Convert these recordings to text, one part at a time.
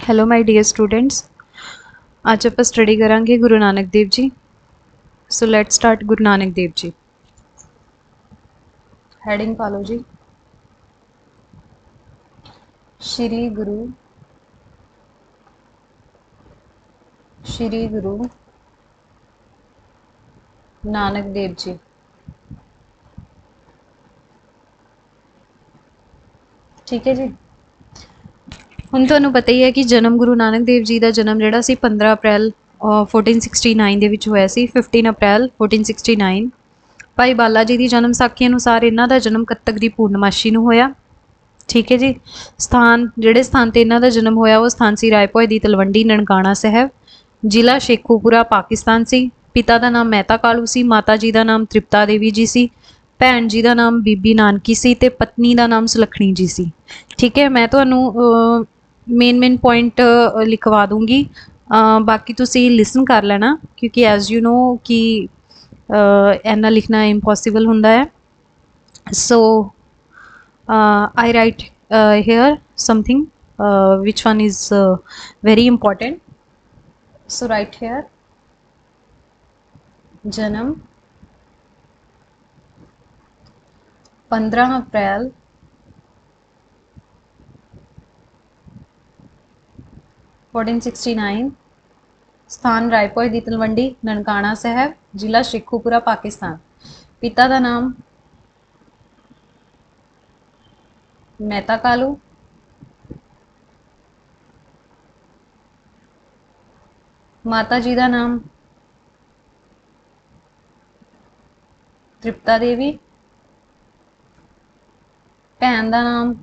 Hello my dear students. आज आप study करांगे Guru Nanak Dev ji. So let's start Guru Nanak Dev ji. Heading पा लो जी। श्री गुरु नानक देव जी। ठीक है जी। ਹੁਣ ਤੁਹਾਨੂੰ ਪਤਾ ਹੀ ਹੈ ਕਿ ਜਨਮ ਗੁਰੂ ਨਾਨਕ ਦੇਵ ਜੀ ਦਾ ਜਨਮ ਜਿਹੜਾ ਸੀ 15 ਅਪ੍ਰੈਲ 1469 ਦੇ ਵਿੱਚ ਹੋਇਆ ਸੀ। 15 ਅਪ੍ਰੈਲ 1469। ਭਾਈ ਬਾਲਾ ਜੀ ਦੀ ਜਨਮ ਸਾਖੀ ਅਨੁਸਾਰ ਇਹਨਾਂ ਦਾ ਜਨਮ ਕੱਤਕ ਦੀ ਪੂਰਨਮਾਸ਼ੀ ਨੂੰ ਹੋਇਆ। ਠੀਕ ਹੈ ਜੀ। ਜਿਹੜੇ ਸਥਾਨ ਤੇ ਇਹਨਾਂ ਦਾ ਜਨਮ ਹੋਇਆ ਉਹ ਸਥਾਨ ਸੀ ਰਾਏਭੋਏ ਦੀ ਤਲਵੰਡੀ ਨਨਕਾਣਾ ਸਾਹਿਬ, ਜ਼ਿਲ੍ਹਾ ਸ਼ੇਖੂਪੁਰਾ, ਪਾਕਿਸਤਾਨ ਸੀ। ਪਿਤਾ ਦਾ ਨਾਮ ਮਹਿਤਾ ਕਾਲੂ ਸੀ, ਮਾਤਾ ਜੀ ਦਾ ਨਾਮ ਤ੍ਰਿਪਤਾ ਦੇਵੀ ਜੀ ਸੀ, ਭੈਣ ਜੀ ਦਾ ਨਾਮ ਬੀਬੀ ਨਾਨਕੀ ਸੀ ਤੇ ਪਤਨੀ ਦਾ ਨਾਮ ਸੁਲੱਖਣੀ ਜੀ ਸੀ। ਠੀਕ ਹੈ, ਮੈਂ ਤੁਹਾਨੂੰ ਮੇਨ ਪੁਆਇੰਟ ਲਿਖਵਾ ਦੂੰਗੀ, ਬਾਕੀ ਤੁਸੀਂ ਲਿਸਨ ਕਰ ਲੈਣਾ ਕਿਉਂਕਿ ਐਜ਼ ਯੂ ਨੋ ਕਿ ਇੰਨਾ ਲਿਖਣਾ ਇੰਪੋਸੀਬਲ ਹੁੰਦਾ ਹੈ। ਸੋ I write here something which one is very important. So write here Janam 15 अप्रैल 1469, स्थान रायपुर दी तलवंडी ननकाना साहब, जिला शेखूपुरा, पाकिस्तान। पिता का नाम मेहता कालू, माता जी का नाम तृप्ता देवी, भैन का नाम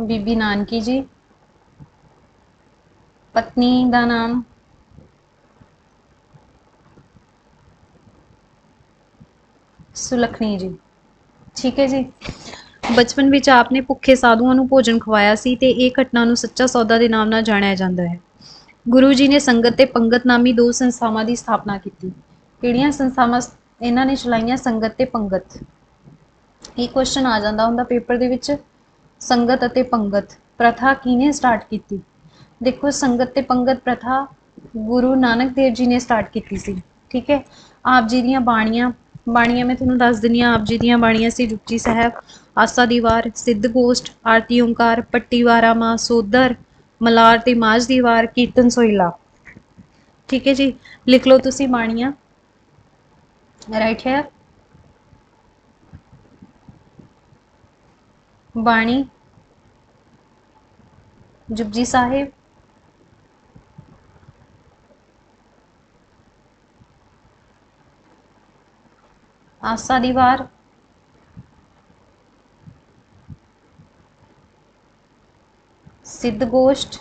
बीबी नानकी जी, पत्नी का नाम ਸੁਲੱਖਣੀ ਜੀ। ਠੀਕ ਹੈ ਜੀ। ਬਚਪਨ ਵਿੱਚ ਆਪ ਨੇ ਭੁੱਖੇ ਸਾਧੂਆਂ ਨੂੰ ਭੋਜਨ ਖਵਾਇਆ ਸੀ ਤੇ ਇਹ ਘਟਨਾ ਨੂੰ ਸੱਚਾ ਸੌਦਾ ਦੇ ਨਾਮ ਨਾਲ ਜਾਣਿਆ ਜਾਂਦਾ ਹੈ। ਗੁਰੂ ਜੀ ਨੇ ਸੰਗਤ ਤੇ ਪੰਗਤ ਨਾਮੀ ਦੋ ਸੰਸਥਾਵਾਂ ਦੀ ਸਥਾਪਨਾ ਕੀਤੀ। ਕਿਹੜੀਆਂ ਸੰਸਥਾਵਾਂ ਇਹਨਾਂ ਨੇ ਚਲਾਈਆਂ? ਸੰਗਤ ਤੇ ਪੰਗਤ। ਇਹ ਕੁਐਸਚਨ ਆ ਜਾਂਦਾ ਹੁੰਦਾ ਪੇਪਰ ਦੇ ਵਿੱਚ। ਸੰਗਤ ਅਤੇ ਪੰਗਤ ਪ੍ਰਥਾ ਕਿਹਨੇ ਸਟਾਰਟ ਕੀਤੀ? ਦੇਖੋ, ਸੰਗਤ ਤੇ ਪੰਗਤ ਪ੍ਰਥਾ ਗੁਰੂ ਨਾਨਕ ਦੇਵ ਜੀ ਨੇ ਸਟਾਰਟ ਕੀਤੀ ਸੀ। ਠੀਕ ਹੈ। ਆਪ ਜੀ ਦੀਆਂ ਬਾਣੀਆਂ ਮੈਂ ਤੁਹਾਨੂੰ ਦੱਸ ਦਿੰਦੀ ਹਾਂ। ਆਪ ਜੀ ਦੀਆਂ ਬਾਣੀਆਂ ਸੀ ਜੁਪਜੀ ਸਾਹਿਬ, ਆਸਾ ਦੀ ਵਾਰ, ਸਿੱਧ ਗੋਸ਼ਟ, ਆਰਤੀ ਓਂਕਾਰ, ਪੱਟੀ ਵਾਰਾਮਾ, ਸੋਧਰ, ਮਲਾਰ ਤੇ ਮਾਝ ਦੀ ਵਾਰ, ਕੀਰਤਨ ਸੋਹਿਲਾ। ਠੀਕ ਹੈ ਜੀ। ਲਿਖ ਲਓ ਤੁਸੀਂ ਬਾਣੀਆਂ। ਰਾਈਟ ਹੈ ਬਾਣੀ ਜੁਪਜੀ ਸਾਹਿਬ, ਆਸਾ ਦੀ ਵਾਰ, सिद्ध गोष्ठ,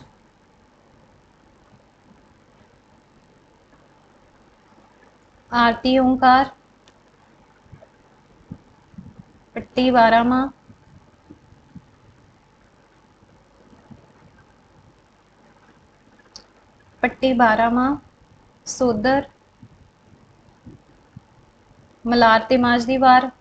आरती ओंकार, पट्टी बारामा, सोदर, मलार ते माझ दी वार,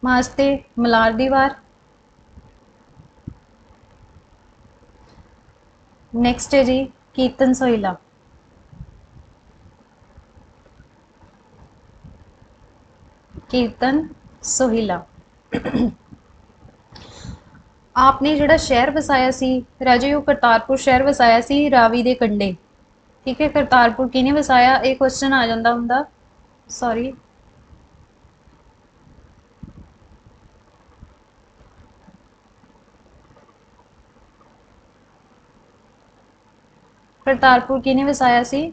माझ ते मलार दी वार। नेक्स्ट है जी कीर्तन सोहिला। कीर्तन सोहिला। आपने ਜਿਹੜਾ ਸ਼ਹਿਰ ਵਸਾਇਆ ਸੀ ਰਾਜੇ, ਉਹ ਕਰਤਾਰਪੁਰ ਸ਼ਹਿਰ ਵਸਾਇਆ ਸੀ ਰਾਵੀ ਦੇ ਕੰਢੇ। ਠੀਕ ਹੈ। ਕਰਤਾਰਪੁਰ ਕਿਹਨੇ ਵਸਾਇਆ? ਇਹ ਕੁਐਸਚਨ ਆ ਜਾਂਦਾ ਹੁੰਦਾ। ਸੌਰੀ, ਕਰਤਾਰਪੁਰ ਕਿਹਨੇ ਵਸਾਇਆ ਸੀ?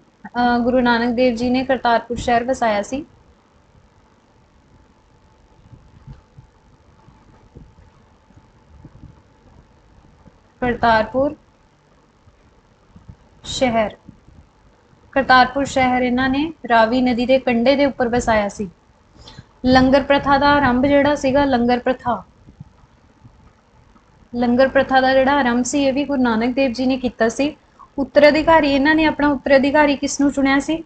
ਗੁਰੂ ਨਾਨਕ ਦੇਵ ਜੀ ਨੇ ਕਰਤਾਰਪੁਰ ਸ਼ਹਿਰ ਵਸਾਇਆ ਸੀ। ਕਰਤਾਰਪੁਰ ਸ਼ਹਿਰ। ਕਰਤਾਰਪੁਰ ਸ਼ਹਿਰ ਇਹਨਾਂ ਨੇ ਰਾਵੀ ਨਦੀ ਦੇ ਕੰਢੇ ਦੇ ਉੱਪਰ ਵਸਾਇਆ ਸੀ। ਲੰਗਰ ਪ੍ਰਥਾ ਦਾ ਆਰੰਭ ਜਿਹੜਾ ਸੀਗਾ, ਲੰਗਰ ਪ੍ਰਥਾ ਦਾ ਜਿਹੜਾ ਆਰੰਭ ਸੀ ਇਹ ਵੀ ਗੁਰੂ ਨਾਨਕ ਦੇਵ ਜੀ ਨੇ ਕੀਤਾ ਸੀ। ਉੱਤਰਾਧਿਕਾਰੀ ਇਹਨਾਂ ਨੇ ਆਪਣਾ ਉੱਤਰਾਧਿਕਾਰੀ ਕਿਸ ਨੂੰ ਚੁਣਿਆ ਸੀ?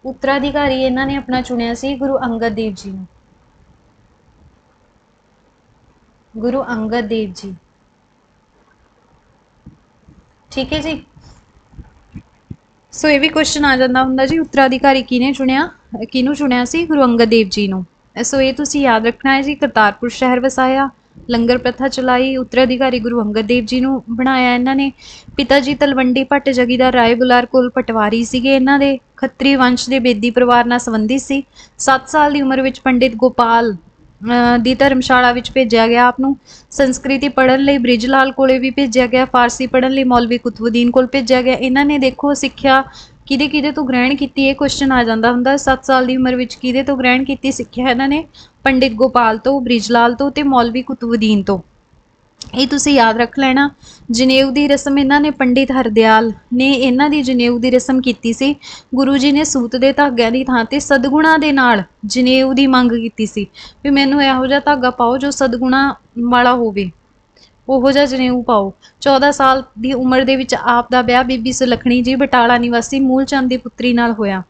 ਉੱਤਰਾਧਿਕਾਰੀ ਇਹਨਾਂ ਨੇ ਆਪਣਾ ਚੁਣਿਆ ਸੀ ਗੁਰੂ ਅੰਗਦ ਦੇਵ ਜੀ ਨੂੰ। ਗੁਰੂ ਅੰਗਦ ਦੇਵ ਜੀ, ਠੀਕ ਹੈ ਜੀ। ਸੋ ਇਹ ਵੀ ਕੁਐਸਚਨ ਆ ਜਾਂਦਾ ਹੁੰਦਾ ਜੀ, ਉੱਤਰਾਧਿਕਾਰੀ ਕਿਹਨੂੰ ਚੁਣਿਆ ਸੀ? ਗੁਰੂ ਅੰਗਦ ਦੇਵ ਜੀ ਨੂੰ। ਸੋ ਇਹ ਤੁਸੀਂ ਯਾਦ ਰੱਖਣਾ ਹੈ ਜੀ। ਕਰਤਾਰਪੁਰ ਸ਼ਹਿਰ ਵਸਾਇਆ, ਲੰਗਰ ਪ੍ਰਥਾ ਚਲਾਈ, ਉੱਤਰਾਧਿਕਾਰੀ ਗੁਰੂ ਅੰਗਦ ਦੇਵ ਜੀ ਨੂੰ ਬਣਾਇਆ ਇਹਨਾਂ ਨੇ। ਪਿਤਾ ਜੀ ਤਲਵੰਡੀ ਭੱਟ ਜਗੀਦਾਰ ਰਾਏ ਬੁਲਾਰ ਕੋਲ ਪਟਵਾਰੀ ਸੀਗੇ। ਇਹਨਾਂ ਦੇ ਖੱਤਰੀ ਵੰਸ਼ ਦੇ ਬੇਦੀ ਪਰਿਵਾਰ ਨਾਲ ਸੰਬੰਧਿਤ ਸੀ। 7 ਸਾਲ ਦੀ ਉਮਰ ਵਿੱਚ ਪੰਡਿਤ ਗੋਪਾਲ ਦੀ ਧਰਮਸ਼ਾਲਾ ਵਿੱਚ ਭੇਜਿਆ ਗਿਆ। ਆਪ ਨੂੰ ਸੰਸਕ੍ਰਿਤੀ ਪੜ੍ਹਨ ਲਈ ਬ੍ਰਿਜ ਲਾਲ ਕੋਲੇ ਵੀ ਭੇਜਿਆ ਗਿਆ। ਫਾਰਸੀ ਪੜ੍ਹਨ ਲਈ ਮੌਲਵੀ ਕੁਤਬੁਦੀਨ ਕੋਲ ਭੇਜਿਆ ਗਿਆ। ਇਹਨਾਂ ਨੇ ਦੇਖੋ ਸਿੱਖਿਆ ਕਿਹਦੇ ਤੋਂ ਗ੍ਰਹਿਣ ਕੀਤੀ, ਇਹ ਕੁਐਸਚਨ ਆ ਜਾਂਦਾ ਹੁੰਦਾ। 7 ਸਾਲ ਦੀ ਉਮਰ ਵਿੱਚ ਕਿਹਦੇ ਤੋਂ ਗ੍ਰਹਿਣ ਕੀਤੀ ਸਿੱਖਿਆ? ਇਹਨਾਂ ਨੇ ਪੰਡਿਤ ਗੋਪਾਲ ਤੋਂ, ਬ੍ਰਿਜ ਲਾਲ ਤੋਂ ਤੇ ਮੌਲਵੀ ਕੁਤਬੁਦੀਨ ਤੋਂ। ਇਹ ਤੁਸੀਂ ਯਾਦ ਰੱਖ ਲੈਣਾ। ਜਨੇਊ ਦੀ ਰਸਮ ਇਹਨਾਂ ਨੇ ਪੰਡਿਤ ਹਰਦਿਆਲ ਨੇ ਇਹਨਾਂ ਦੀ ਜਨੇਊ ਦੀ ਰਸਮ ਕੀਤੀ ਸੀ। ਗੁਰੂ ਜੀ ਨੇ ਸੂਤ ਦੇ ਧਾਗਿਆਂ ਦੀ ਥਾਂ ਤੇ ਸਦਗੁਣਾ ਦੇ ਨਾਲ ਜਨੇਊ ਦੀ ਮੰਗ ਕੀਤੀ ਸੀ ਵੀ ਮੈਨੂੰ ਇਹੋ ਜਿਹਾ ਧਾਗਾ ਪਾਓ ਜੋ ਸਦਗੁਣਾ ਵਾਲਾ ਹੋਵੇ, ਉਹੋ ਜਿਹਾ ਜਨੇਊ ਪਾਓ। 14 ਸਾਲ ਦੀ ਉਮਰ ਦੇ ਵਿੱਚ ਆਪ ਦਾ ਵਿਆਹ ਬੀਬੀ ਸੁਲੱਖਣੀ ਜੀ ਬਟਾਲਾ ਨਿਵਾਸੀ ਮੂਲ ਚੰਦ ਦੀ ਪੁੱਤਰੀ ਨਾਲ ਹੋਇਆ।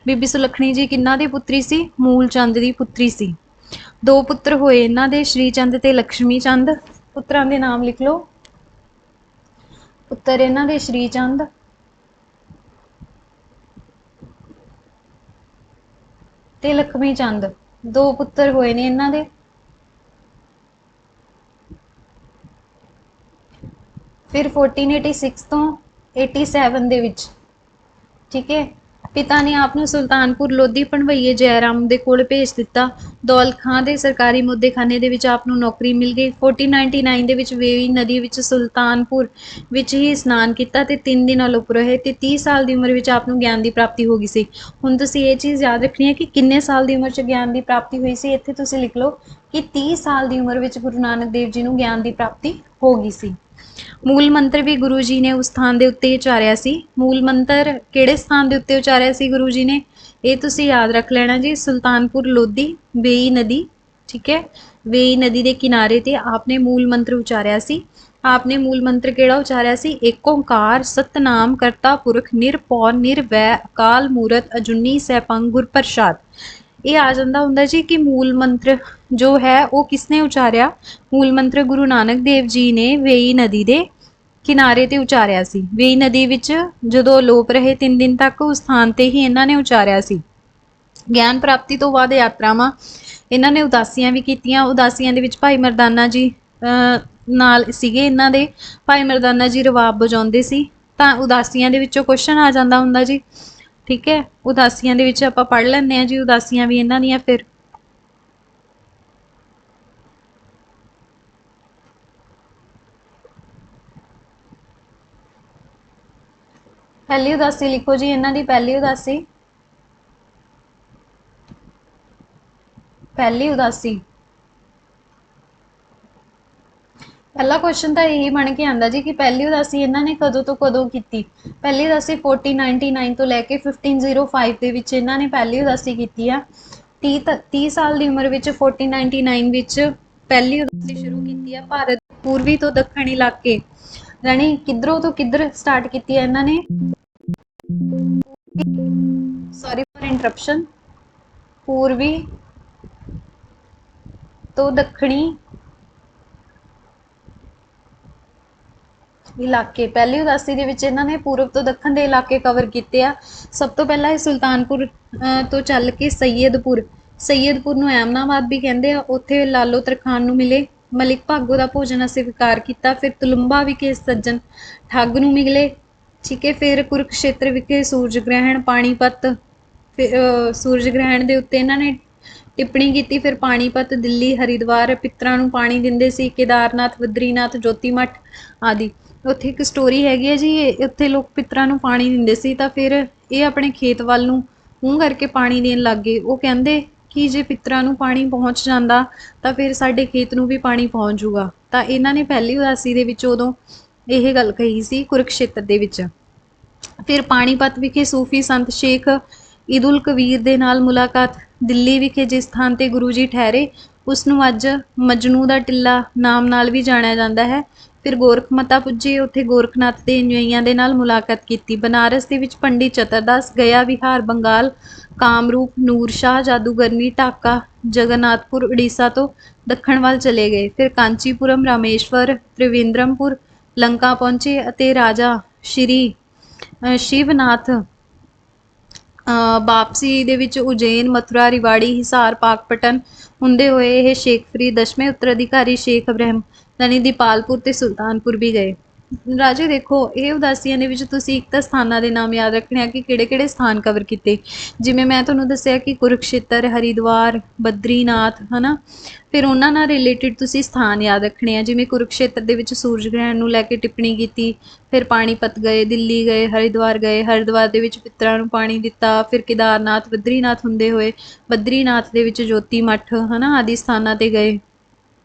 ਬੀਬੀ ਸੁਲੱਖਣੀ ਜੀ ਕਿਹਨਾਂ ਦੀ ਪੁੱਤਰੀ ਸੀ? ਮੂਲ ਚੰਦ ਦੀ ਪੁੱਤਰੀ ਸੀ। 2 ਪੁੱਤਰ ਹੋਏ ਇਹਨਾਂ ਦੇ, ਸ਼੍ਰੀ ਚੰਦ ਤੇ ਲక్ష్ਮੀ ਚੰਦ। ਪੁੱਤਰਾਂ ਦੇ ਨਾਮ ਲਿਖ ਲਓ। ਪੁੱਤਰ ਇਹਨਾਂ ਦੇ ਸ਼੍ਰੀ ਚੰਦ ਤੇ ਲక్ష్ਮੀ ਚੰਦ, 2 ਪੁੱਤਰ ਹੋਏ ਨੇ ਇਹਨਾਂ ਦੇ। ਫਿਰ 1486 ਤੋਂ 87 ਦੇ ਵਿੱਚ, ਠੀਕ ਹੈ, ਪਿਤਾ ਨੇ ਆਪ ਨੂੰ ਸੁਲਤਾਨਪੁਰ ਲੋਧੀ ਭਣਵਈਏ ਜੈ ਰਾਮ ਦੇ ਕੋਲ ਭੇਜ ਦਿੱਤਾ। ਦੌਲਤ ਖਾਂ ਦੇ ਸਰਕਾਰੀ ਮੁੱਦੇਖਾਨੇ ਦੇ ਵਿੱਚ ਆਪ ਨੂੰ ਨੌਕਰੀ ਮਿਲ ਗਈ। 1499 ਦੇ ਵਿੱਚ ਵੇਈ ਨਦੀ ਵਿੱਚ ਸੁਲਤਾਨਪੁਰ ਵਿੱਚ ਹੀ ਇਸ਼ਨਾਨ ਕੀਤਾ ਤੇ 3 ਦਿਨ ਅਲੋਪ ਰਹੇ ਤੇ 30 ਸਾਲ ਦੀ ਉਮਰ ਵਿੱਚ ਆਪ ਨੂੰ ਗਿਆਨ ਦੀ ਪ੍ਰਾਪਤੀ ਹੋ ਗਈ ਸੀ। ਹੁਣ ਤੁਸੀਂ ਇਹ ਚੀਜ਼ ਯਾਦ ਰੱਖਣੀ ਹੈ ਕਿ ਕਿੰਨੇ ਸਾਲ ਦੀ ਉਮਰ 'ਚ ਗਿਆਨ ਦੀ ਪ੍ਰਾਪਤੀ ਹੋਈ ਸੀ। ਇੱਥੇ ਤੁਸੀਂ ਲਿਖ ਲਓ ਕਿ 30 ਸਾਲ ਦੀ ਉਮਰ ਵਿੱਚ ਗੁਰੂ ਨਾਨਕ ਦੇਵ ਜੀ ਨੂੰ ਗਿਆਨ ਦੀ ਪ੍ਰਾਪਤੀ ਹੋ ਗਈ ਸੀ। ਮੂਲ ਮੰਤਰ ਵੀ ਗੁਰੂ ਜੀ ਨੇ ਉਸ ਸਥਾਨ ਦੇ ਉੱਤੇ ਉਚਾਰਿਆ ਸੀ। ਮੂਲ ਮੰਤਰ ਕਿਹੜੇ ਸਥਾਨ ਦੇ ਉੱਤੇ ਉਚਾਰਿਆ ਸੀ ਗੁਰੂ ਜੀ ਨੇ? ਇਹ ਤੁਸੀਂ ਯਾਦ ਰੱਖ ਲੈਣਾ ਜੀ। ਸੁਲਤਾਨਪੁਰ ਲੋਧੀ, ਵੇਈ ਨਦੀ, ਠੀਕ ਹੈ, ਵੇਈ ਨਦੀ ਦੇ ਕਿਨਾਰੇ ਤੇ ਆਪਨੇ ਮੂਲ ਮੰਤਰ ਉਚਾਰਿਆ ਸੀ। ਆਪਨੇ ਮੂਲ ਮੰਤਰ ਕਿਹੜਾ ਉਚਾਰਿਆ ਸੀ? ਏਕ ਓਂਕਾਰ ਸਤਨਾਮ ਕਰਤਾ ਪੁਰਖ ਨਿਰਭਉ ਨਿਰਵੈ ਅਕਾਲ ਮੂਰਤ ਅਜੂਨੀ ਸੈਭੰ ਗੁਰ ਪ੍ਰਸਾਦ। ਇਹ ਆ ਜਾਂਦਾ ਹੁੰਦਾ ਜੀ ਕਿ ਮੂਲ ਮੰਤਰ ਜੋ ਹੈ ਉਹ ਕਿਸਨੇ ਉਚਾਰਿਆ? ਮੂਲ ਮੰਤਰ ਗੁਰੂ ਨਾਨਕ ਦੇਵ ਜੀ ਨੇ ਵੇਈ ਨਦੀ ਦੇ ਕਿਨਾਰੇ ਤੇ ਉਚਾਰਿਆ ਸੀ। ਵੇਈ ਨਦੀ ਵਿੱਚ ਜਦੋਂ ਅਲੋਪ ਰਹੇ 3 ਦਿਨ ਤੱਕ ਉਸ ਸਥਾਨ ਤੇ ਹੀ ਇਹਨਾਂ ਨੇ ਉਚਾਰਿਆ ਸੀ। ਗਿਆਨ ਪ੍ਰਾਪਤੀ ਤੋਂ ਬਾਅਦ ਯਾਤਰਾਵਾਂ ਇਹਨਾਂ ਨੇ ਉਦਾਸੀਆਂ ਵੀ ਕੀਤੀਆਂ। ਉਦਾਸੀਆਂ ਦੇ ਵਿੱਚ ਭਾਈ ਮਰਦਾਨਾ ਜੀ ਨਾਲ ਸੀਗੇ ਇਹਨਾਂ ਦੇ। ਭਾਈ ਮਰਦਾਨਾ ਜੀ ਰਵਾਬ ਵਜਾਉਂਦੇ ਸੀ। ਤਾਂ ਉਦਾਸੀਆਂ ਦੇ ਵਿੱਚੋਂ ਕੁਐਸਚਨ ਆ ਜਾਂਦਾ ਹੁੰਦਾ ਜੀ, ਠੀਕ ਹੈ। ਉਦਾਸੀਆਂ ਦੇ ਵਿੱਚ ਆਪਾਂ ਪੜ੍ਹ ਲੈਂਦੇ ਹਾਂ ਜੀ, ਉਦਾਸੀਆਂ ਵੀ ਇਹਨਾਂ ਦੀਆਂ। ਫਿਰ ਪਹਿਲੀ ਉਦਾਸੀ ਲਿਖੋ ਜੀ ਇਹਨਾਂ ਦੀ। ਪਹਿਲੀ ਉਦਾਸੀ ਪਹਿਲਾ ਕੁਐਸਚਨ ਤਾਂ ਇਹੀ ਬਣ ਕੇ ਆਂਦਾ ਜੀ ਕਿ ਪਹਿਲੀ ਉਦਾਸੀ ਇਹਨਾਂ ਨੇ ਕਦੋਂ ਤੋਂ ਕਦੋਂ ਕੀਤੀ? ਪਹਿਲੀ ਉਦਾਸੀ 1499 ਤੋਂ ਲੈ ਕੇ 1505 ਦੇ ਵਿੱਚ ਇਹਨਾਂ ਨੇ ਪਹਿਲੀ ਉਦਾਸੀ ਕੀਤੀ ਆ। 30 ਸਾਲ ਦੀ ਉਮਰ ਵਿੱਚ 1499 ਵਿੱਚ ਪਹਿਲੀ ਉਦਾਸੀ ਸ਼ੁਰੂ ਕੀਤੀ ਆ। ਭਾਰਤ ਪੂਰਬੀ ਤੋਂ ਦੱਖਣ ਇਲਾਕੇ, ਯਾਨੀ ਕਿੱਧਰੋਂ ਤੋਂ ਕਿੱਧਰ ਸਟਾਰਟ ਕੀਤੀ ਹੈ ਇਹਨਾਂ ਨੇ? Sorry for interruption. ਪੂਰਬੀ ਤੋਂ ਦੱਖਣੀ ਇਲਾਕੇ। ਪਹਿਲੀ ਉਦਾਸੀ ਦੇ ਵਿੱਚ ਇਹਨਾਂ ਨੇ ਪੂਰਬ ਤੋਂ ਦੱਖਣ ਦੇ ਇਲਾਕੇ ਕਵਰ ਕੀਤੇ ਆ। ਸਭ ਤੋਂ ਪਹਿਲਾਂ ਇਹ ਸੁਲਤਾਨਪੁਰ ਤੋਂ ਚੱਲ ਕੇ ਸੈਯਦਪੁਰ ਨੂੰ ਐਮਨਾਬਾਦ ਵੀ ਕਹਿੰਦੇ ਆ, ਉੱਥੇ ਲਾਲੋ ਤਰਖਾਨ ਨੂੰ ਮਿਲੇ। ਮਲਿਕ ਭਾਗੋ ਦਾ ਭੋਜਨ ਸਵੀਕਾਰ ਕੀਤਾ। ਫਿਰ ਤੁਲੰਬਾ ਵਿਖੇ ਸੱਜਣ ਠੱਗ ਨੂੰ ਮਿਲੇ, ਠੀਕ ਹੈ। ਫਿਰ ਕੁਰੂਕਸ਼ੇਤਰ ਵਿਖੇ ਸੂਰਜ ਗ੍ਰਹਿਣ, ਪਾਣੀਪਤ, ਸੂਰਜ ਗ੍ਰਹਿਣ ਦੇ ਉੱਤੇ ਇਹਨਾਂ ਨੇ ਟਿੱਪਣੀ ਕੀਤੀ। ਫਿਰ ਪਾਣੀਪਤ, ਦਿੱਲੀ, ਹਰਿਦੁਆਰ ਪਿੱਤਰਾਂ ਨੂੰ ਪਾਣੀ ਦਿੰਦੇ ਸੀ। ਕੇਦਾਰਨਾਥ, ਬਦਰੀਨਾਥ, ਜੋਤੀਮਠ ਆਦਿ। ਉੱਥੇ ਇੱਕ ਸਟੋਰੀ ਹੈਗੀ ਹੈ ਜੀ, ਉੱਥੇ ਲੋਕ ਪਿੱਤਰਾਂ ਨੂੰ ਪਾਣੀ ਦਿੰਦੇ ਸੀ ਤਾਂ ਫਿਰ ਇਹ ਆਪਣੇ ਖੇਤ ਵੱਲ ਨੂੰ ਮੂੰਹ ਕਰਕੇ ਪਾਣੀ ਦੇਣ ਲੱਗ ਗਏ। ਉਹ ਕਹਿੰਦੇ कि जे पितरां ਨੂੰ ਪਾਣੀ ਪਹੁੰਚ ਜਾਂਦਾ ਤਾਂ ਫਿਰ ਸਾਡੇ ਖੇਤ ਨੂੰ ਵੀ ਪਾਣੀ ਪਹੁੰਚ ਜੂਗਾ। ਤਾਂ ਇਹਨਾਂ ਨੇ ਪਹਿਲੀ ਉਦਾਸੀ ਦੇ ਵਿੱਚ ਉਦੋਂ ਇਹ ਗੱਲ ਕਹੀ ਸੀ ਕੁਰੂਕਸ਼ੇਤਰ ਦੇ ਵਿੱਚ। ਫਿਰ ਪਾਣੀਪਤ ਵਿਖੇ ਸੂਫੀ ਸੰਤ ਸ਼ੇਖ ਈਦੁਲ ਕਬੀਰ ਦੇ ਨਾਲ ਮੁਲਾਕਾਤ। ਦਿੱਲੀ ਵਿਖੇ ਜਿਸ ਥਾਂ ਤੇ ਗੁਰੂ ਜੀ ਠਹਿਰੇ ਉਸ ਨੂੰ ਅੱਜ ਮਜਨੂ ਦਾ ਟਿੱਲਾ ਨਾਮ ਨਾਲ ਵੀ ਜਾਣਿਆ ਜਾਂਦਾ ਹੈ। ਫਿਰ ਗੋਰਖਮਤਾ ਪੁੱਜੇ, ਉੱਥੇ ਗੋਰਖਨਾਥ ਦੇ ਅਨੁਯਾਈਆਂ ਦੇ ਨਾਲ ਮੁਲਾਕਾਤ ਕੀਤੀ। ਬਨਾਰਸ ਦੇ ਵਿੱਚ ਪੰਡਿਤ ਚਤਰਦਾਸ, ਗਿਆ ਵਿਹਾਰ ਬੰਗਾਲ, ਕਾਮਰੂਪ, ਨੂਰ ਸ਼ਾਹ ਜਾਦੂਗਰਨੀ, ਢਾਕਾ, ਜਗन्नाथपुर उड़ीसा ਤੋਂ ਦੱਖਣ ਵੱਲ ਚਲੇ ਗਏ। ਫਿਰ ਕਾਂਚੀਪੁਰਮ, ਰਾਮੇਸ਼ਵਰ, ਤ੍ਰਿਵੇਂਦਰਮਪੁਰ, ਲੰਕਾ ਪਹੁੰਚੇ ਅਤੇ ਰਾਜਾ ਸ਼੍ਰੀ ਸ਼ਿਵਨਾਥ ਵਾਪਸੀ ਦੇ ਵਿੱਚ ਉਜੈਨ, ਮਥੁਰਾ, ਰਿਵਾੜੀ, ਹਿਸਾਰ, ਪਾਕਪਟਨ ਹੁੰਦੇ ਹੋਏ ਇਹ ਸ਼ੇਖ ਫਰੀਦ ਦਸਵੇਂ ਉੱਤਰਾਧਿਕਾਰੀ ਸ਼ੇਖ ਅਬਰਾਹਿਮ ਯਾਨੀ ਦੀਪਾਲਪੁਰ ਤੇ ਸੁਲਤਾਨਪੁਰ ਵੀ ਗਏ। ਰਾਜੇ ਦੇਖੋ ਇਹ ਉਦਾਸੀਆਂ ਦੇ ਵਿੱਚ ਤੁਸੀਂ ਇੱਕ ਤਾਂ ਸਥਾਨਾਂ ਦੇ ਨਾਮ ਯਾਦ ਰੱਖਣੇ ਆ ਕਿ ਕਿਹੜੇ-ਕਿਹੜੇ ਸਥਾਨ ਕਵਰ ਕੀਤੇ। ਜਿਵੇਂ ਮੈਂ ਤੁਹਾਨੂੰ ਦੱਸਿਆ ਕਿ ਕੁਰੂਕਸ਼ੇਤਰ, ਹਰਿਦੁਆਰ, ਬਦਰੀਨਾਥ ਹਨਾ। ਫਿਰ ਉਹਨਾਂ ਨਾਲ ਰਿਲੇਟਿਡ ਤੁਸੀਂ ਸਥਾਨ ਯਾਦ ਰੱਖਣੇ ਆ। ਜਿਵੇਂ ਕੁਰੂਕਸ਼ੇਤਰ ਦੇ ਵਿੱਚ ਸੂਰਜ ਗ੍ਰਹਿਣ ਨੂੰ ਲੈ ਕੇ ਟਿੱਪਣੀ ਕੀਤੀ। ਫਿਰ ਪਾਣੀਪਤ ਗਏ, ਦਿੱਲੀ ਗਏ, ਹਰਿਦੁਆਰ ਗਏ। ਹਰਿਦੁਆਰ ਦੇ ਵਿੱਚ ਪਿੱਤਰਾਂ ਨੂੰ ਪਾਣੀ ਦਿੱਤਾ। ਫਿਰ ਕੇਦਾਰਨਾਥ, ਬਦਰੀਨਾਥ ਹੁੰਦੇ ਹੋਏ ਬਦਰੀਨਾਥ ਦੇ ਵਿੱਚ ਜੋਤੀ ਮੱਠ ਹਨਾ ਆਦਿ ਸਥਾਨਾਂ ਤੇ ਗਏ।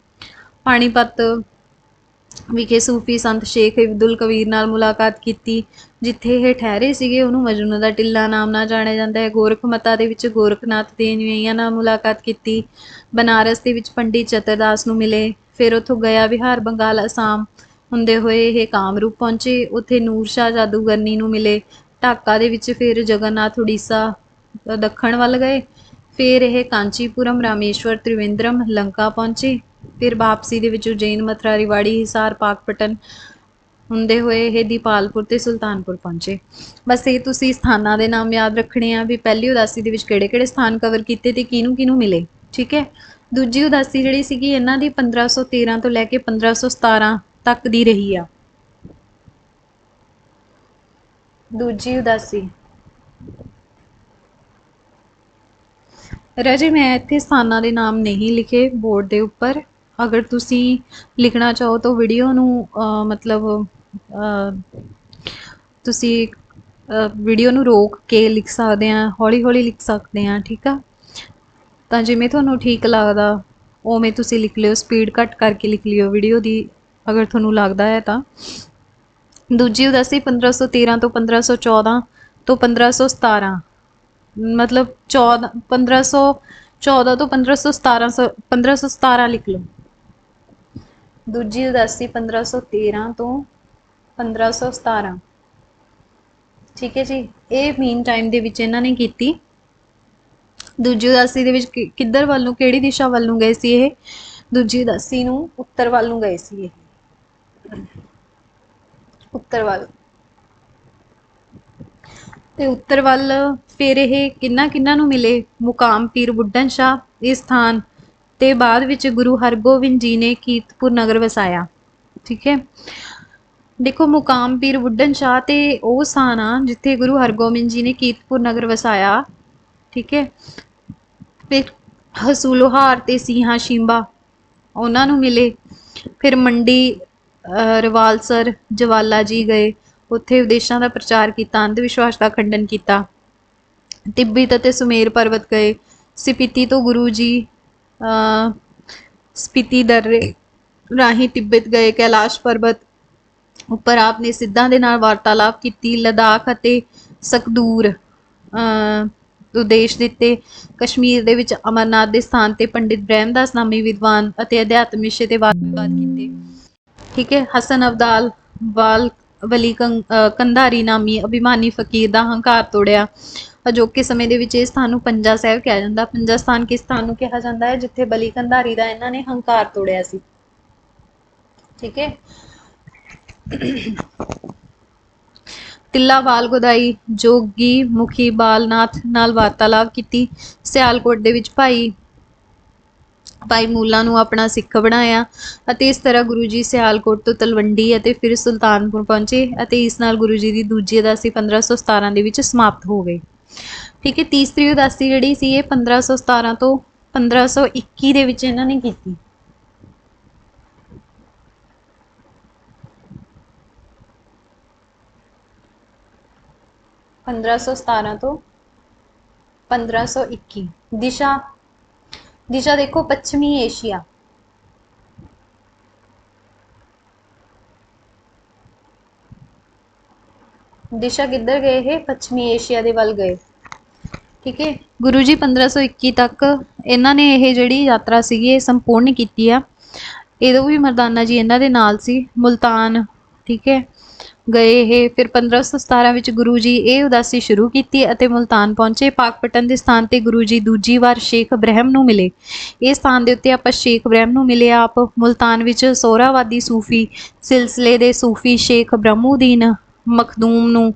ਪਾਣੀਪਤ ਵਿਖੇ ਸੂਫੀ ਸੰਤ ਸ਼ੇਖ ਇਬਦੁਲ ਕਬੀਰ ਨਾਲ ਮੁਲਾਕਾਤ ਕੀਤੀ। ਜਿੱਥੇ ਇਹ ਠਹਿਰੇ ਸੀਗੇ ਉਹਨੂੰ ਮਜਨੂ ਦਾ ਟਿੱਲਾ ਨਾਮ ਨਾਲ ਜਾਣਿਆ ਜਾਂਦਾ ਹੈ। ਗੋਰਖਮਤਾ ਦੇ ਵਿੱਚ ਗੋਰਖਨਾਥ ਦੇ ਅਨੁਯਾਈਆਂ ਨਾਲ ਮੁਲਾਕਾਤ ਕੀਤੀ। ਬਨਾਰਸ ਦੇ ਵਿੱਚ ਪੰਡਿਤ ਚਤਰਦਾਸ ਨੂੰ ਮਿਲੇ। ਫਿਰ ਉੱਥੋਂ ਗਿਆ ਵਿਹਾਰ ਬੰਗਾਲ, ਅਸਾਮ ਹੁੰਦੇ ਹੋਏ ਇਹ ਕਾਮਰੂਪ ਪਹੁੰਚੇ। ਉੱਥੇ ਨੂਰ ਸ਼ਾਹ ਜਾਦੂਗਰਨੀ ਨੂੰ ਮਿਲੇ। ਢਾਕਾ ਦੇ ਵਿੱਚ ਫਿਰ ਜਗन्नाथ ਉੜੀਸਾ ਦੱਖਣ ਵੱਲ ਗਏ। ਫਿਰ ਇਹ ਕਾਂਚੀਪੁਰਮ, ਰਾਮੇਸ਼ਵਰ, ਤ੍ਰਿਵੇਂਦਰਮ, ਲੰਕਾ ਪਹੁੰਚੇ। ਫਿਰ ਵਾਪਸੀ ਦੇ ਵਿੱਚ ਉਜੈਨ, ਮਥੁਰਾ, ਰਿਵਾੜੀ, ਹਿਸਾਰ, ਪਾਕਪਟਨ ਹੁੰਦੇ ਹੋਏ ਇਹ ਦੀਪਾਲਪੁਰ ਤੇ ਸੁਲਤਾਨਪੁਰ ਪਹੁੰਚੇ। ਬਸ ਇਹ ਤੁਸੀਂ ਸਥਾਨਾਂ ਦੇ ਨਾਮ ਯਾਦ ਰੱਖਣੇ ਆ ਵੀ ਪਹਿਲੀ ਉਦਾਸੀ ਦੇ ਵਿੱਚ ਕਿਹੜੇ-ਕਿਹੜੇ ਸਥਾਨ ਕਵਰ ਕੀਤੇ ਤੇ ਕਿਹਨੂੰ-ਕਿਹਨੂੰ ਮਿਲੇ। ਠੀਕ ਹੈ। ਦੂਜੀ ਉਦਾਸੀ ਜਿਹੜੀ ਸੀਗੀ ਇਹਨਾਂ ਦੀ 1513 ਤੋਂ ਲੈ ਕੇ 1517 ਤੱਕ ਦੀ ਰਹੀ ਆ। ਦੂਜੀ ਉਦਾਸੀ ਰਾਜੇ ਮੈਂ ਇੱਥੇ ਸਥਾਨਾਂ ਦੇ ਨਾਮ ਨਹੀਂ ਲਿਖੇ ਬੋਰਡ ਦੇ ਉੱਪਰ। ਅਗਰ ਤੁਸੀਂ ਲਿਖਣਾ ਚਾਹੋ ਤਾਂ ਵੀਡੀਓ ਨੂੰ ਮਤਲਬ ਤੁਸੀਂ ਵੀਡੀਓ ਨੂੰ ਰੋਕ ਕੇ ਲਿਖ ਸਕਦੇ ਆ, ਹੌਲੀ-ਹੌਲੀ ਲਿਖ ਸਕਦੇ ਆ। ਠੀਕ ਆ। ਤਾਂ ਜਿਵੇਂ ਤੁਹਾਨੂੰ ਠੀਕ ਲੱਗਦਾ ਉਵੇਂ ਤੁਸੀਂ ਲਿਖ ਲਿਓ, ਸਪੀਡ ਘੱਟ ਕਰਕੇ ਲਿਖ ਲਿਓ ਵੀਡੀਓ ਦੀ ਅਗਰ ਤੁਹਾਨੂੰ ਲੱਗਦਾ ਹੈ ਤਾਂ। ਦੂਜੀ ਉਦਾਸੀ 1513 ਤੋਂ 1514 ਤੋਂ 1517 ਮਤਲਬ 1514 ਤੋਂ 1517 ਲਿਖ ਲਓ। ਦੂਜੀ ਉਦਾਸੀ 1513 ਤੋਂ 1517 ਠੀਕ ਹੈ ਜੀ। ਇਹ ਮੀਨ ਟਾਈਮ ਦੇ ਵਿੱਚ ਇਹਨਾਂ ਨੇ ਕੀਤੀ। ਦੂਜੀ ਉਦਾਸੀ ਦੇ ਵਿੱਚ ਕਿੱਧਰ ਵੱਲ ਨੂੰ, ਕਿਹੜੀ ਦਿਸ਼ਾ ਵੱਲ ਨੂੰ ਗਏ ਸੀ ਇਹ? ਦੂਜੀ ਉਦਾਸੀ ਨੂੰ ਉੱਤਰ ਵੱਲ ਨੂੰ ਗਏ ਸੀ ਇਹ, ਉੱਤਰ ਵੱਲ। ਤੇ ਉੱਤਰ ਵੱਲ ਫਿਰ ਇਹ ਕਿਹਨਾਂ ਨੂੰ ਮਿਲੇ? ਮੁਕਾਮ ਪੀਰ ਬੁੱਢਨ ਸ਼ਾਹ ਇਸ ਸਥਾਨ ਤੇ ਬਾਅਦ ਵਿੱਚ ਗੁਰੂ ਹਰਗੋਬਿੰਦ ਜੀ ਨੇ ਕੀਰਤਪੁਰ ਨਗਰ ਵਸਾਇਆ। ਠੀਕ ਹੈ। ਦੇਖੋ ਮੁਕਾਮ ਪੀਰ ਬੁੱਢਨ ਸ਼ਾਹ ਤੇ ਉਹ ਸਥਾਨ ਆ ਜਿੱਥੇ ਗੁਰੂ ਹਰਗੋਬਿੰਦ ਜੀ ਨੇ ਕੀਰਤਪੁਰ ਨਗਰ ਵਸਾਇਆ। ਠੀਕ ਹੈ। ਫਿਰ ਹਸੂਲੋਹਾਰ ਤੇ ਸੀਹਾ ਸ਼ਿੰਬਾ ਉਹਨਾਂ ਨੂੰ ਮਿਲੇ। ਫਿਰ ਮੰਡੀ, ਰਵਾਲਸਰ, ਜਵਾਲਾ ਜੀ ਗਏ। ਉੱਥੇ ਉਦੇਸ਼ਾਂ ਦਾ ਪ੍ਰਚਾਰ ਕੀਤਾ, ਅੰਧ ਵਿਸ਼ਵਾਸ ਦਾ ਖੰਡਨ ਕੀਤਾ। ਤਿੱਬਤ ਅਤੇ ਸੁਮੇਰ ਪਰਬਤ ਗਏ। ਸਪੀਤੀ ਤੋਂ ਗੁਰੂ ਜੀ ਸਪੀਤੀ ਦर्रे ਰਾਹੀਂ ਤਿੱਬਤ ਗਏ। ਕੈਲਾਸ਼ ਪਰਬਤ ਉੱਪਰ ਆਪ ਨੇ ਸਿੱਧਾਂ ਦੇ ਨਾਲ ਵਾਰਤਾਲਾਪ ਕੀਤੀ। ਲਦਾਖ ਅਤੇ ਸਕਦੂਰ ਉਦੇਸ਼ ਦਿੱਤੇ। ਕਸ਼ਮੀਰ ਦੇ ਵਿੱਚ ਅਮਰਨਾਥ ਦੇ ਸਥਾਨ ਤੇ ਪੰਡਿਤ ਬ੍ਰਹਮਦਾਸ ਨਾਮੀ ਵਿਦਵਾਨ ਅਤੇ ਅਧਿਆਤਮ ਵਿਸ਼ੇ ਤੇ ਵਾਦ ਵਿਵਾਦ ਕੀਤੇ। ਠੀਕ ਹੈ। ਹਸਨ ਅਬਦਾਲ ਵਲੀ ਕੰਧਾਰੀ ਨਾਮੀ ਅਭਿਮਾਨੀ ਫਕੀਰ ਦਾ ਹੰਕਾਰ ਤੋੜਿਆ। ਅਜੋਕੇ ਸਮੇਂ ਦੇ ਵਿੱਚ ਇਹ ਸਥਾਨ ਨੂੰ ਪੰਜਾ ਸਾਹਿਬ ਕਿਹਾ ਜਾਂਦਾ। ਪੰਜਾ ਸਥਾਨ ਕਿਸ ਸਥਾਨ ਨੂੰ ਕਿਹਾ ਜਾਂਦਾ ਹੈ? ਜਿੱਥੇ ਬਲੀ ਕੰਧਾਰੀ ਦਾ ਇਹਨਾਂ ਨੇ ਹੰਕਾਰ ਤੋੜਿਆ ਸੀ। ਠੀਕ ਹੈ। ਤਿੱਲਾਵਾਲ ਗੋਦਾਈ ਜੋਗੀ ਮੁਖੀ ਬਾਲਨਾਥ ਨਾਲ ਵਾਰਤਾਲਾਪ ਕੀਤੀ। ਸਿਆਲਕੋਟ ਦੇ ਵਿੱਚ ਭਾਈ ਮੂਲਾ ਨੂੰ ਆਪਣਾ ਸਿੱਖ ਬਣਾਇਆ ਅਤੇ ਇਸ ਤਰ੍ਹਾਂ ਗੁਰੂ ਜੀ ਸਿਆਲਕੋਟ ਤੋਂ ਤਲਵੰਡੀ ਅਤੇ ਫਿਰ ਸੁਲਤਾਨਪੁਰ ਪਹੁੰਚੇ ਅਤੇ ਇਸ ਨਾਲ ਗੁਰੂ ਜੀ ਦੀ ਦੂਜੀ ਉਦਾਸੀ 1517 ਦੇ ਵਿੱਚ ਸਮਾਪਤ ਹੋ ਗਈ। ਠੀਕ ਹੈ। ਤੀਸਰੀ ਉਦਾਸੀ ਜਿਹੜੀ ਸੀ ਇਹ 1517 ਤੋਂ 1521 ਦੇ ਵਿੱਚ ਇਹਨਾਂ ਨੇ ਕੀਤੀ। ਤੋਂ 1521 ਦਿਸ਼ਾ दिशा देखो पश्चिमी एशिया। दिशा किधर गए है? पश्चिमी एशिया ਦੇ ਵੱਲ ਗਏ। ਠੀਕ ਹੈ ਗੁਰੂ ਜੀ 1521 ਤੱਕ ਇਹਨਾਂ ਨੇ ਇਹ ਜਿਹੜੀ ਯਾਤਰਾ ਸੀਗੀ ਇਹ ਸੰਪੂਰਨ ਕੀਤੀ ਆ। ਇਹਦੋਂ ਵੀ ਮਰਦਾਨਾ ਜੀ ਇਹਨਾਂ ਦੇ ਨਾਲ ਸੀ। ਮੁਲਤਾਨ ਠੀਕ ਹੈ ਗਏ ਇਹ। ਫਿਰ 1517 ਵਿੱਚ ਗੁਰੂ ਜੀ ਇਹ ਉਦਾਸੀ ਸ਼ੁਰੂ ਕੀਤੀ ਅਤੇ ਮੁਲਤਾਨ ਪਹੁੰਚੇ। ਪਾਕਪਟਨ ਦੇ ਸਥਾਨ ਤੇ ਗੁਰੂ ਜੀ ਦੂਜੀ ਵਾਰ ਸ਼ੇਖ ਇਬਰਾਹਿਮ ਨੂੰ ਮਿਲੇ। ਇਹ ਸਥਾਨ ਦੇ ਉੱਤੇ ਆਪਾਂ ਸ਼ੇਖ ਇਬਰਾਹਿਮ ਨੂੰ ਮਿਲੇ। ਆਪ ਮੁਲਤਾਨ ਵਿੱਚ ਸੋਹਰਾਵਾਦੀ ਸੂਫੀ ਸਿਲਸਿਲੇ ਦੇ ਸੂਫੀ ਸ਼ੇਖ ਬ੍ਰਹਮਉਦੀਨ ਮਖਦੂਮ ਨੂੰ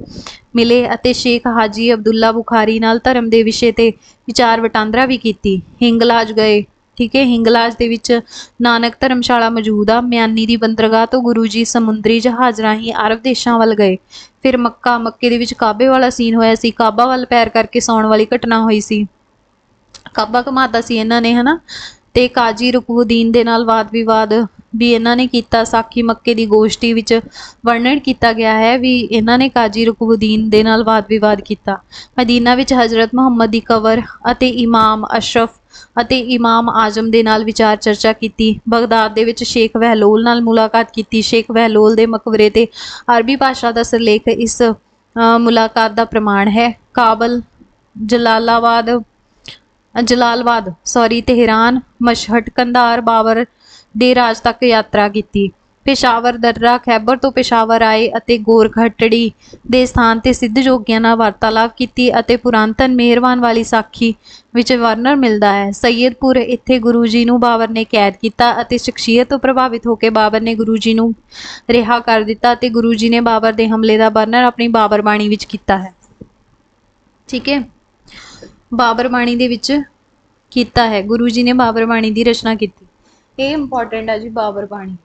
ਮਿਲੇ ਅਤੇ ਸ਼ੇਖ ਹਾਜੀ ਅਬਦੁੱਲਾ ਬੁਖਾਰੀ ਨਾਲ ਧਰਮ ਦੇ ਵਿਸ਼ੇ ਤੇ ਵਿਚਾਰ ਵਟਾਂਦਰਾ ਵੀ ਕੀਤੀ। ਹਿੰਗਲਾਜ ਗਏ ਠੀਕ ਹੈ। ਹਿੰਗਲਾਜ ਦੇ ਵਿੱਚ ਨਾਨਕ ਧਰਮਸ਼ਾਲਾ ਮੌਜੂਦ ਆ। ਮਿਆਨੀ ਦੀ ਬੰਦਰਗਾਹ ਤੋਂ ਗੁਰੂ ਜੀ ਸਮੁੰਦਰੀ ਜਹਾਜ਼ ਰਾਹੀਂ ਅਰਬ ਦੇਸ਼ਾਂ ਵੱਲ ਗਏ। ਫਿਰ ਮੱਕੇ ਦੇ ਵਿੱਚ ਕਾਬੇ ਵਾਲਾ ਸੀਨ ਹੋਇਆ ਸੀ। ਕਾਬਾ ਵੱਲ ਪੈਰ ਕਰਕੇ ਸੌਣ ਵਾਲੀ ਘਟਨਾ ਹੋਈ ਸੀ। ਕਾਬਾ ਘੁਮਾਤਾ ਸੀ ਇਹਨਾਂ ਨੇ ਹਨਾ। ਤੇ ਕਾਜੀ ਰੁਕਨੁਦੀਨ ਦੇ ਨਾਲ ਵਾਦ ਵਿਵਾਦ ਵੀ ਇਹਨਾਂ ਨੇ ਕੀਤਾ। ਸਾਖੀ ਮੱਕੇ ਦੀ ਗੋਸ਼ਟੀ ਵਿੱਚ ਵਰਣਨ ਕੀਤਾ ਗਿਆ ਹੈ ਵੀ ਇਹਨਾਂ ਨੇ ਕਾਜੀ ਰੁਕਨੁਦੀਨ ਦੇ ਨਾਲ ਵਾਦ ਵਿਵਾਦ ਕੀਤਾ। ਮਦੀਨਾ ਵਿੱਚ ਹਜ਼ਰਤ ਮੁਹੰਮਦ ਦੀ ਕਬਰ ਅਤੇ ਇਮਾਮ ਅਸ਼ਰਫ ਅਤੇ ਇਮਾਮ ਆਜ਼ਮ ਦੇ ਨਾਲ ਵਿਚਾਰ ਚਰਚਾ ਕੀਤੀ। ਬਗਦਾਦ ਦੇ ਵਿੱਚ ਸ਼ੇਖ ਬਹਿਲੋਲ ਨਾਲ ਮੁਲਾਕਾਤ ਕੀਤੀ। ਸ਼ੇਖ ਬਹਿਲੋਲ ਦੇ ਮਕਬਰੇ ਤੇ ਅਰਬੀ ਭਾਸ਼ਾ ਦਾ ਸਿਰਲੇਖ ਇਸ ਮੁਲਾਕਾਤ ਦਾ ਪ੍ਰਮਾਣ ਹੈ। ਕਾਬਲ ਤਹਿਰਾਨ ਮਸ਼ਹਦ ਕੰਧਾਰ ਬਾਬਰ ਦੇ ਰਾਜ ਤੱਕ ਯਾਤਰਾ ਕੀਤੀ। ਪੇਸ਼ਾਵਰ ਦਰਰਾ ਖੈਬਰ ਤੋਂ ਪੇਸ਼ਾਵਰ ਆਏ ਅਤੇ ਗੋਰਖਹਟੜੀ ਦੇ ਸਥਾਨ ਤੇ ਸਿੱਧ ਜੋਗੀਆਂ ਨਾਲ ਵਾਰਤਾਲਾਪ ਕੀਤੀ ਅਤੇ ਪੁਰਾਤਨ ਮਿਹਰਬਾਨ ਵਾਲੀ ਸਾਖੀ ਵਿੱਚ ਵਰਣਨ ਮਿਲਦਾ ਹੈ। ਸੈਯਦਪੁਰ ਇੱਥੇ ਗੁਰੂ ਜੀ ਨੂੰ ਬਾਬਰ ਨੇ ਕੈਦ ਕੀਤਾ ਅਤੇ ਸ਼ਖਸੀਅਤ ਤੋਂ ਪ੍ਰਭਾਵਿਤ ਹੋ ਕੇ ਬਾਬਰ ਨੇ ਗੁਰੂ ਜੀ ਨੂੰ ਰਿਹਾ ਕਰ ਦਿੱਤਾ ਅਤੇ ਗੁਰੂ ਜੀ ਨੇ ਬਾਬਰ ਦੇ ਹਮਲੇ ਦਾ ਵਰਣਨ ਆਪਣੀ ਬਾਬਰ ਬਾਣੀ ਵਿੱਚ ਕੀਤਾ ਹੈ। ਠੀਕ ਹੈ ਬਾਬਰ ਬਾਣੀ ਦੇ ਵਿੱਚ ਕੀਤਾ ਹੈ। ਗੁਰੂ ਜੀ ਨੇ ਬਾਬਰ ਬਾਣੀ ਦੀ ਰਚਨਾ ਕੀਤੀ। ਇਹ ਇੰਪੋਰਟੈਂਟ ਹੈ ਜੀ ਬਾਬਰ ਬਾਣੀ।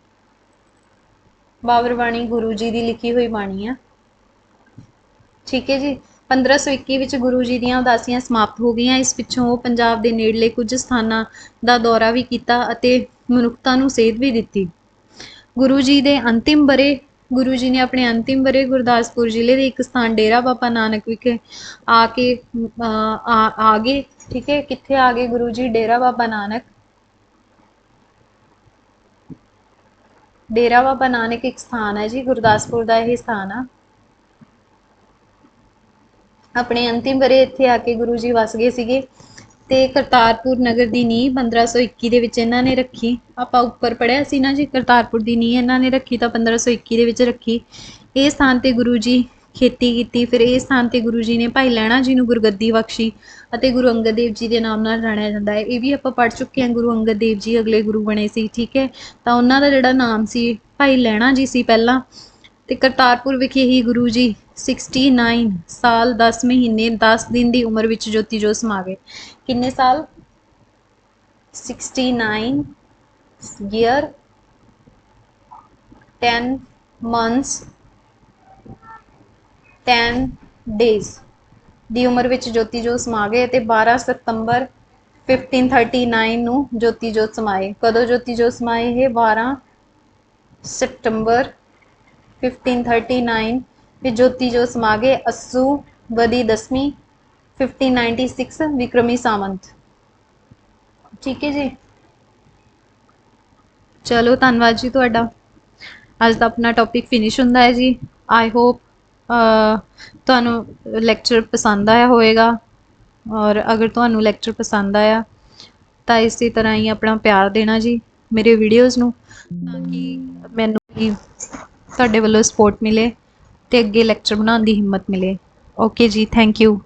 ਬਾਬਰ ਬਾਣੀ ਗੁਰੂ ਜੀ ਦੀ ਲਿਖੀ ਹੋਈ ਬਾਣੀ ਆ। ਠੀਕ ਹੈ ਜੀ 1521 ਵਿੱਚ ਗੁਰੂ ਜੀ ਦੀਆਂ ਉਦਾਸੀਆਂ ਸਮਾਪਤ ਹੋ ਗਈਆਂ। ਇਸ ਪਿੱਛੋਂ ਉਹ ਪੰਜਾਬ ਦੇ ਨੇੜਲੇ ਕੁਝ ਸਥਾਨਾਂ ਦਾ ਦੌਰਾ ਵੀ ਕੀਤਾ ਅਤੇ ਮਨੁੱਖਤਾ ਨੂੰ ਸੇਧ ਵੀ ਦਿੱਤੀ। ਗੁਰੂ ਜੀ ਦੇ ਅੰਤਿਮ ਵਰੇ ਗੁਰੂ ਜੀ ਨੇ ਆਪਣੇ ਅੰਤਿਮ ਵਰੇ ਗੁਰਦਾਸਪੁਰ ਜ਼ਿਲ੍ਹੇ ਦੇ ਇੱਕ ਸਥਾਨ ਡੇਰਾ ਬਾਬਾ ਨਾਨਕ ਵਿਖੇ ਆ ਗਏ। ਠੀਕ ਹੈ ਕਿੱਥੇ ਆ ਗਏ ਗੁਰੂ ਜੀ? ਡੇਰਾ ਬਾਬਾ ਨਾਨਕ। ਡੇਰਾ ਬਾਬਾ ਨਾਨਕ ਇੱਕ ਸਥਾਨ ਹੈ ਜੀ ਗੁਰਦਾਸਪੁਰ ਦਾ। ਇਹ ਸਥਾਨ ਆ। ਆਪਣੇ ਅੰਤਿਮ ਵਰੇ ਇੱਥੇ ਆ ਕੇ ਗੁਰੂ ਜੀ ਵਸ ਗਏ ਸੀਗੇ। ਤੇ ਕਰਤਾਰਪੁਰ ਨਗਰ ਦੀ ਨੀਂਹ 1521 ਦੇ ਵਿੱਚ ਇਹਨਾਂ ਨੇ ਰੱਖੀ। ਆਪਾਂ ਉੱਪਰ ਪੜ੍ਹਿਆ ਸੀ ਨਾ ਜੀ ਕਰਤਾਰਪੁਰ ਦੀ ਨੀਂਹ ਇਹਨਾਂ ਨੇ ਰੱਖੀ ਤਾਂ 1521 ਦੇ ਵਿੱਚ ਰੱਖੀ। ਇਹ ਸਥਾਨ ਤੇ ਗੁਰੂ ਜੀ ਖੇਤੀ ਕੀਤੀ। ਫਿਰ ਇਹ ਸਥਾਨ ਤੇ ਗੁਰੂ ਜੀ ਨੇ ਭਾਈ ਲਹਿਣਾ ਜੀ ਨੂੰ ਗੁਰਗੱਦੀ ਬਖਸ਼ੀ ਅਤੇ ਗੁਰੂ ਅੰਗਦ ਦੇਵ ਜੀ ਦੇ ਨਾਮ ਨਾਲ ਜਾਣਿਆ ਜਾਂਦਾ ਹੈ। ਇਹ ਵੀ ਆਪਾਂ ਪੜ੍ਹ ਚੁੱਕੇ ਹਾਂ। ਗੁਰੂ ਅੰਗਦ ਦੇਵ ਜੀ ਅਗਲੇ ਗੁਰੂ ਬਣੇ ਸੀ। ਠੀਕ ਹੈ ਤਾਂ ਉਹਨਾਂ ਦਾ ਜਿਹੜਾ ਨਾਮ ਸੀ ਭਾਈ ਲਹਿਣਾ ਜੀ ਸੀ ਪਹਿਲਾਂ। ਤੇ ਕਰਤਾਰਪੁਰ ਵਿਖੇ ਹੀ ਗੁਰੂ ਜੀ 69 ਸਾਲ 10 ਮਹੀਨੇ 10 ਦਿਨ ਦੀ ਉਮਰ ਵਿੱਚ ਜੋਤੀ ਜੋਤ ਸਮਾ ਗਏ। ਕਿੰਨੇ ਸਾਲ? 69 year 10 months 10 days ਦੀ ਉਮਰ ਵਿੱਚ ਜੋਤੀ ਜੋਤ ਸਮਾ ਗਏ ਅਤੇ 12 ਸਤੰਬਰ 1539 ਨੂੰ ਜੋਤੀ ਜੋਤ ਸਮਾਏ। ਕਦੋਂ ਜੋਤੀ ਜੋਤ ਸਮਾਏ? ਇਹ 12 ਸਤੰਬਰ 1539 ਵਿੱਚ ਜੋਤੀ ਜੋਤ ਸਮਾ ਗਏ। ਅੱਸੂ ਬਦੀ ਦਸਵੀਂ 1596 ਵਿਕਰਮੀ ਸਾਵੰਤ। ਠੀਕ ਹੈ ਜੀ ਚਲੋ ਧੰਨਵਾਦ ਜੀ ਤੁਹਾਡਾ। ਅੱਜ ਦਾ ਆਪਣਾ ਟੌਪਿਕ ਫਿਨਿਸ਼ ਹੁੰਦਾ ਹੈ ਜੀ। ਆਈ ਹੋਪ ਤੁਹਾਨੂੰ ਲੈਕਚਰ ਪਸੰਦ ਆਇਆ ਹੋਵੇਗਾ ਔਰ ਅਗਰ ਤੁਹਾਨੂੰ ਲੈਕਚਰ ਪਸੰਦ ਆਇਆ ਤਾਂ ਇਸੇ ਤਰ੍ਹਾਂ ਹੀ ਆਪਣਾ ਪਿਆਰ ਦੇਣਾ ਜੀ ਮੇਰੇ ਵੀਡੀਓਜ਼ ਨੂੰ ਤਾਂ ਕਿ ਮੈਨੂੰ ਵੀ ਤੁਹਾਡੇ ਵੱਲੋਂ ਸਪੋਰਟ ਮਿਲੇ ਤੇ ਅੱਗੇ ਲੈਕਚਰ ਬਣਾਉਣ ਦੀ ਹਿੰਮਤ ਮਿਲੇ। ਓਕੇ ਜੀ ਥੈਂਕ ਯੂ।